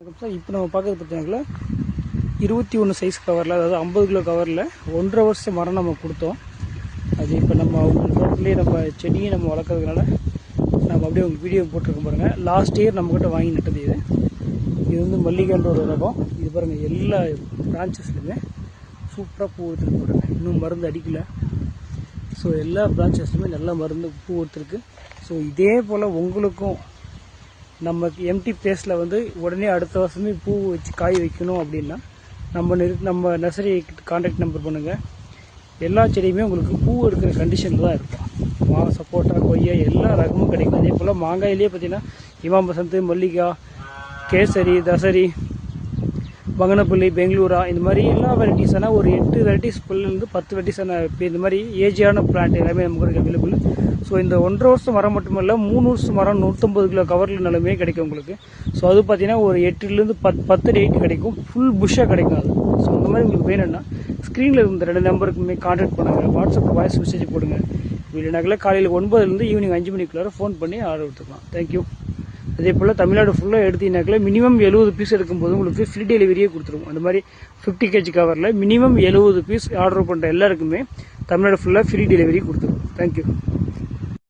இப்போ நம்ம பார்க்குறது பார்த்தீங்கன்னா 21 சைஸ் கவரில், அதாவது 50 கிலோ கவரில் 1.5 வருஷம் மரம் நம்ம கொடுத்தோம். அது இப்போ நம்ம தோட்டத்துலேயே நம்ம செடியை நம்ம வளர்க்குறதுனால நம்ம அப்படியே உங்களுக்கு வீடியோ போட்டிருக்கோம் பாருங்கள். லாஸ்ட் இயர் நம்மக்கிட்ட வாங்கி நட்டது இது வந்து மல்லிகைன்ற ஒரு ரகம். இது பாருங்கள், எல்லா பிரான்ச்சஸ்லையுமே சூப்பராக பூ எடுத்துருக்கு பாருங்கள். இன்னும் மருந்து அடிக்கலை. ஸோ எல்லா பிரான்ச்சஸ்லையுமே நல்லா மருந்து பூ எடுத்துருக்கு. ஸோ இதே போல் உங்களுக்கும் நம்ம எம்டி பிளேஸில் வந்து உடனே அடுத்த வருஷமே பூ வச்சு காய் வைக்கணும் அப்படின்னா நம்ம நர்சரி கான்டாக்ட் நம்பர் பண்ணுங்கள். எல்லா செடியுமே உங்களுக்கு பூ எடுக்கிற கண்டிஷனில் தான் இருக்கும். சப்போட்டா, கொய்யா எல்லா ரகமும் கிடைக்கும். அதே போல் மாங்காயிலே பார்த்தீங்கன்னா இமாம் பசந்த், மல்லிகா, கேசரி, தசரி, பங்கனப்பள்ளி, பெங்களூரா, இந்த மாதிரி எல்லா வெரைட்டிஸான ஒரு 8 வெரைட்டிஸ் புல்லேருந்து 10 வெரைட்டிஸான இந்த மாதிரி ஏஜியான பிளான்ட் எல்லாமே நமக்கு அவைலபிள். ஸோ இந்த 1.5 வருஷம் மரம் மட்டுமல்ல, 3 வருஷம் மரம் 150 கிலோ கவரில் நிலமே கிடைக்கும் உங்களுக்கு. ஸோ அது பார்த்தீங்கன்னா ஒரு 8லேருந்து 10 to 8 கிடைக்கும். ஃபுல் புஷ்ஷாக கிடைக்கும் அது. ஸோ அந்த மாதிரி உங்களுக்கு வேணும்னா ஸ்க்ரீனில் இருந்த 2 நம்பருக்குமே கான்டாக்ட் பண்ணுங்கள். வாட்ஸ்அப்பில் வாய்ஸ் மெசேஜ் போடுங்க. இல்லைனாக்கில் காலையில் 9லேருந்து ஈவினிங் 5 மணிக்குள்ளார ஃபோன் பண்ணி ஆர்டர் எடுத்துக்கலாம். தேங்க்யூ. அதே போல் தமிழ்நாடு ஃபுல்லாக எடுத்தீங்கன்னாக்கில் மினிமம் 70 பீஸ் எடுக்கும்போது உங்களுக்கு ஃப்ரீ டெலிவரியே கொடுத்துருவோம். அந்த மாதிரி 50 kg கவரில் மினிமம் 70 பீஸ் ஆர்டர் பண்ணுற எல்லாருக்குமே தமிழ்நாடு ஃபுல்லாக ஃப்ரீ டெலிவரி கொடுத்துருவோம். தேங்க்யூ.